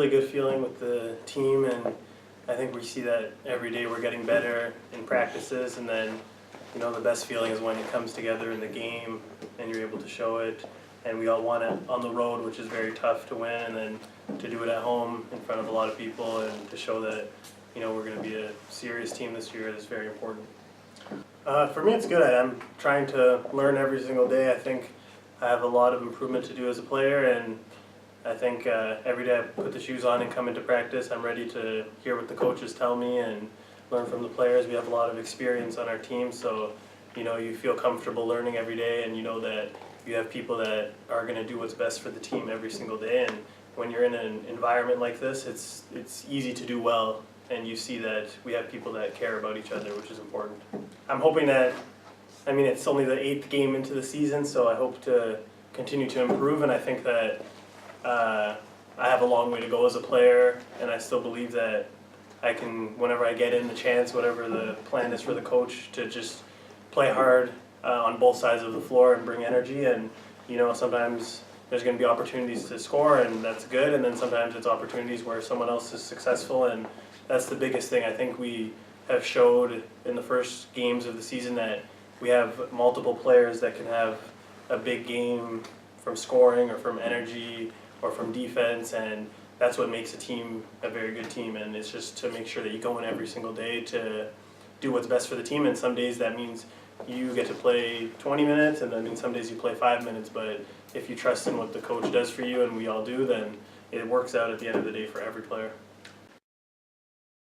really good feeling with the team, and I think we see that every day we're getting better in practices, and then the best feeling is when it comes together in the game and you're able to show it. And we all want it on the road, which is very tough to win, and then to do it at home in front of a lot of people and to show that we're going to be a serious team this year is very important. For me, it's good. I'm trying to learn every single day. I think I have a lot of improvement to do as a player, and I think every day I put the shoes on and come into practice, I'm ready to hear what the coaches tell me and learn from the players. We have a lot of experience on our team, so you feel comfortable learning every day, and you know that you have people that are going to do what's best for the team every single day. And when you're in an environment like this, it's easy to do well, and you see that we have people that care about each other, which is important. I'm hoping that, it's only the 8th game into the season, so I hope to continue to improve, and I think that I have a long way to go as a player, and I still believe that I can, whenever I get in the chance, whatever the plan is for the coach, to just play hard on both sides of the floor and bring energy. And sometimes there's going to be opportunities to score, and that's good, and then sometimes it's opportunities where someone else is successful, and that's the biggest thing. I think we have showed in the first games of the season that we have multiple players that can have a big game from scoring or from energy or from defense, and that's what makes a team a very good team. And it's just to make sure that you go in every single day to do what's best for the team, and some days that means you get to play 20 minutes, and that means some days you play 5 minutes, but if you trust in what the coach does for you, and we all do, then it works out at the end of the day for every player.